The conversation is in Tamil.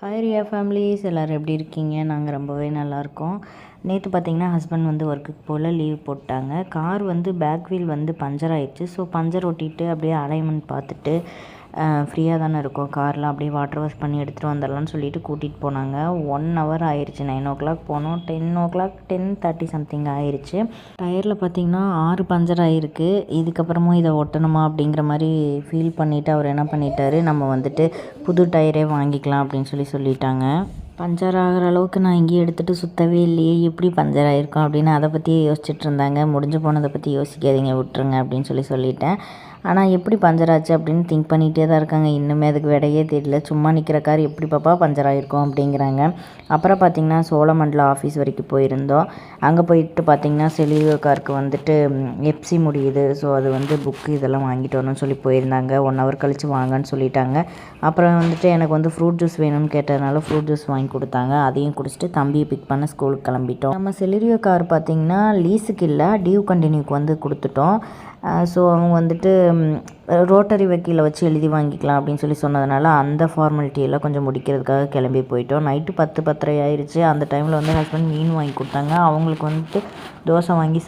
ஹாய் ரியா ஃபேமிலிஸ் எல்லோரும் எப்படி இருக்கீங்க? நாங்கள் ரொம்பவே நல்லாயிருக்கோம். நேற்று பார்த்திங்கன்னா ஹஸ்பண்ட் வந்து ஒர்க்குக்கு போல் லீவ் போட்டாங்க. கார் வந்து பேக் வீல் வந்து பஞ்சர் ஆயிடுச்சு. ஸோ பஞ்சர் ஒட்டிட்டு அப்படியே அலைன்மெண்ட் பார்த்துட்டு ஃப்ரீயாக தானே இருக்கும், கார்லாம் அப்படியே வாட்டர் வாஷ் பண்ணி எடுத்துகிட்டு வந்துடலான்னு சொல்லிட்டு கூட்டிகிட்டு போனாங்க. 1 ஹவர் ஆயிடுச்சு. 9 o'clock போனோம். 10:30 சம்திங் ஆயிடுச்சு. டயரில் பார்த்திங்கன்னா 6 பஞ்சர் ஆகிருக்கு. இதுக்கப்புறமும் இதை ஒட்டணுமா அப்படிங்கிற மாதிரி ஃபீல் பண்ணிவிட்டு அவர் என்ன பண்ணிட்டாரு, நம்ம வந்துட்டு புது டயரே வாங்கிக்கலாம் அப்படின்னு சொல்லிட்டாங்க. பஞ்சர் ஆகிற அளவுக்கு நான் இங்கேயே எடுத்துகிட்டு சுற்றவே இல்லையே, எப்படி பஞ்சர் ஆகிருக்கோம் அப்படின்னு அதை பற்றியே யோசிச்சுட்டு இருந்தாங்க. முடிஞ்சு போனதை பற்றி யோசிக்காதீங்க, விட்டுருங்க அப்படின்னு சொல்லிட்டேன். ஆனால் எப்படி பஞ்சர் ஆச்சு அப்படின்னு திங்க் பண்ணிகிட்டே தான் இருக்காங்க. இன்னுமே அதுக்கு விடையே தெரியல. சும்மா நிற்கிற கார் எப்படி பாப்பா பஞ்சர் ஆகிருக்கும் அப்படிங்கிறாங்க. அப்புறம் பார்த்திங்கன்னா சோழமண்டலம் ஆஃபீஸ் வரைக்கும் போயிருந்தோம். அங்கே போயிட்டு பார்த்திங்கன்னா செலியோ காருக்கு வந்துட்டு எப்சி முடியுது. ஸோ அது வந்து புக்கு இதெல்லாம் வாங்கிட்டு வரணும்னு சொல்லி போயிருந்தாங்க. 1 hour கழித்து வாங்கன்னு சொல்லிட்டாங்க. அப்புறம் வந்துட்டு எனக்கு வந்து ஃப்ரூட் ஜூஸ் வேணும்னு கேட்டதுனால ஃப்ரூட் ஜூஸ் வாங்கி கொடுத்தாங்க. அதையும் குடிச்சிட்டு தம்பியை பிக் பண்ண ஸ்கூலுக்கு கிளம்பிட்டோம். நம்ம செலிரியோ கார் பார்த்திங்கன்னா லீஸுக்கு இல்லை, டியூ கண்டினியூக்கு வந்து கொடுத்துட்டோம். ஸோ அவங்க வந்துட்டு ரோட்டரி வக்கீலை வச்சு எழுதி வாங்கிக்கலாம் அப்படின்னு சொன்னதுனால அந்த ஃபார்மாலிட்டியெல்லாம் கொஞ்சம் முடிக்கிறதுக்காக கிளம்பி போயிட்டோம். நைட்டு 10:30 ஆயிடுச்சு. அந்த டைமில் வந்து ஹஸ்பண்ட் மீன் வாங்கி கொடுத்தாங்க. அவங்களுக்கு வந்துட்டு தோசை வாங்கி